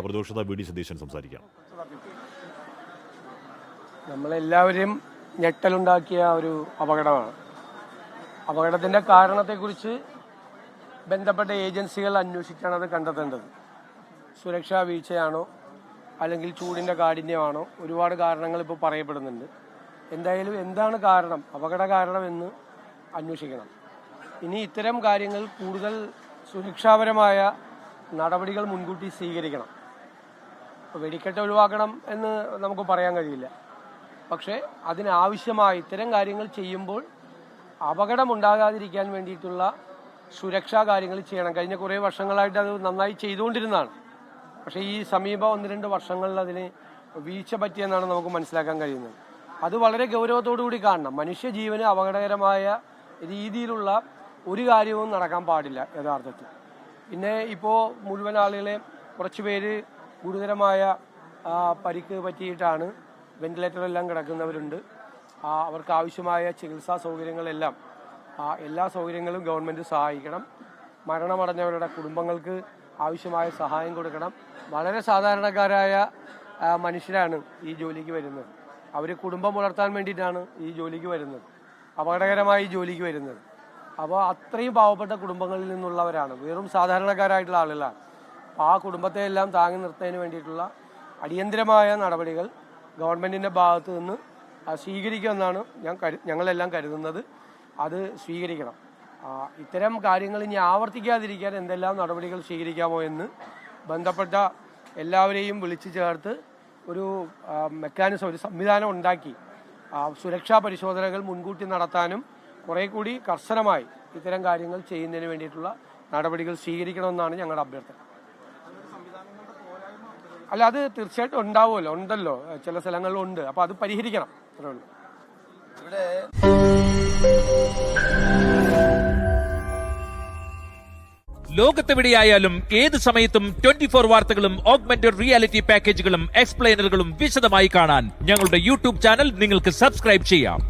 പ്രതിപക്ഷ V D Satheesan സംസാരിക്കാം. നമ്മളെല്ലാവരും ഞെട്ടലുണ്ടാക്കിയ ഒരു അപകടമാണ്. അപകടത്തിൻ്റെ കാരണത്തെക്കുറിച്ച് ബന്ധപ്പെട്ട ഏജൻസികൾ അന്വേഷിച്ചാണ് അത് കണ്ടെത്തേണ്ടത്. സുരക്ഷാ വീഴ്ചയാണോ അല്ലെങ്കിൽ ചൂടിൻ്റെ കാഠിന്യമാണോ? ഒരുപാട് കാരണങ്ങൾ ഇപ്പോൾ പറയപ്പെടുന്നുണ്ട്. എന്തായാലും എന്താണ് കാരണം, അപകട കാരണമെന്ന് അന്വേഷിക്കണം. ഇനി ഇത്തരം കാര്യങ്ങൾ കൂടുതൽ സുരക്ഷാപരമായ നടപടികൾ മുൻകൂട്ടി സ്വീകരിക്കണം. വെടിക്കെട്ട് ഒഴിവാക്കണം എന്ന് നമുക്ക് പറയാൻ കഴിയില്ല. പക്ഷേ അതിനാവശ്യമായ ഇത്തരം കാര്യങ്ങൾ ചെയ്യുമ്പോൾ അപകടമുണ്ടാകാതിരിക്കാൻ വേണ്ടിയിട്ടുള്ള സുരക്ഷാ കാര്യങ്ങൾ ചെയ്യണം. കഴിഞ്ഞ കുറേ വർഷങ്ങളായിട്ട് അത് നന്നായി ചെയ്തുകൊണ്ടിരുന്നതാണ്. പക്ഷേ ഈ സമീപ 1-2 വർഷങ്ങളിൽ അതിന് വീഴ്ച പറ്റിയെന്നാണ് നമുക്ക് മനസ്സിലാക്കാൻ കഴിയുന്നത്. അത് വളരെ ഗൗരവത്തോടുകൂടി കാണണം. മനുഷ്യജീവന് അപകടകരമായ രീതിയിലുള്ള ഒരു കാര്യവും നടക്കാൻ പാടില്ല യഥാർത്ഥത്തിൽ. പിന്നെ ഇപ്പോൾ മുഴുവൻ ആളുകളെ കുറച്ച് പേര് ഗുരുതരമായ പരിക്ക് പറ്റിയിട്ടാണ് വെന്റിലേറ്ററെല്ലാം കിടക്കുന്നവരുണ്ട്. അവർക്ക് ആവശ്യമായ ചികിത്സാ സൗകര്യങ്ങളെല്ലാം എല്ലാ സൗകര്യങ്ങളും ഗവൺമെൻറ് സഹായിക്കണം. മരണമടഞ്ഞവരുടെ കുടുംബങ്ങൾക്ക് ആവശ്യമായ സഹായം കൊടുക്കണം. വളരെ സാധാരണക്കാരായ മനുഷ്യരാണ് ഈ ജോലിക്ക് വരുന്നത്. അവർ കുടുംബം പുലർത്താൻ വേണ്ടിയിട്ടാണ് ഈ ജോലിക്ക് വരുന്നത്, അപകടകരമായി ഈ ജോലിക്ക് വരുന്നത്. അപ്പോൾ അത്രയും പാവപ്പെട്ട കുടുംബങ്ങളിൽ നിന്നുള്ളവരാണ്, വെറും സാധാരണക്കാരായിട്ടുള്ള ആളുകളാണ്. ആ കുടുംബത്തെ എല്ലാം താങ്ങി നിർത്തുന്നതിന് വേണ്ടിയിട്ടുള്ള അടിയന്തരമായ നടപടികൾ ഗവൺമെൻറ്റിൻ്റെ ഭാഗത്തു നിന്ന് സ്വീകരിക്കുമെന്നാണ് ഞങ്ങളെല്ലാം കരുതുന്നത്. അത് സ്വീകരിക്കണം. ഇത്തരം കാര്യങ്ങൾ ഇനി ആവർത്തിക്കാതിരിക്കാൻ എന്തെല്ലാം നടപടികൾ സ്വീകരിക്കാമോ എന്ന് ബന്ധപ്പെട്ട എല്ലാവരെയും വിളിച്ചു ചേർത്ത് ഒരു മെക്കാനിസം, ഒരു സംവിധാനം ഉണ്ടാക്കി സുരക്ഷാ പരിശോധനകൾ മുൻകൂട്ടി നടത്താനും കുറേ കൂടി കർശനമായി ഇത്തരം കാര്യങ്ങൾ ചെയ്യുന്നതിന് വേണ്ടിയിട്ടുള്ള നടപടികൾ സ്വീകരിക്കണമെന്നാണ് ഞങ്ങളുടെ അഭ്യർത്ഥന. അല്ല, അത് തീർച്ചയായിട്ടും ഉണ്ടാവുമല്ലോ, ഉണ്ടല്ലോ, ചില സ്ഥലങ്ങളിലുണ്ട്. അപ്പോൾ അത് പരിഹരിക്കണം. അത്രേ ഉള്ളൂ. ലോകത്തെവിടെയായാലും ഏത് സമയത്തും 24 വാർത്തകളും ഓഗ്മെന്റഡ് റിയാലിറ്റി പാക്കേജുകളും എക്സ്പ്ലെയിനറുകളും വിശദമായി കാണാൻ ഞങ്ങളുടെ യൂട്യൂബ് ചാനൽ നിങ്ങൾക്ക് സബ്സ്ക്രൈബ് ചെയ്യാം.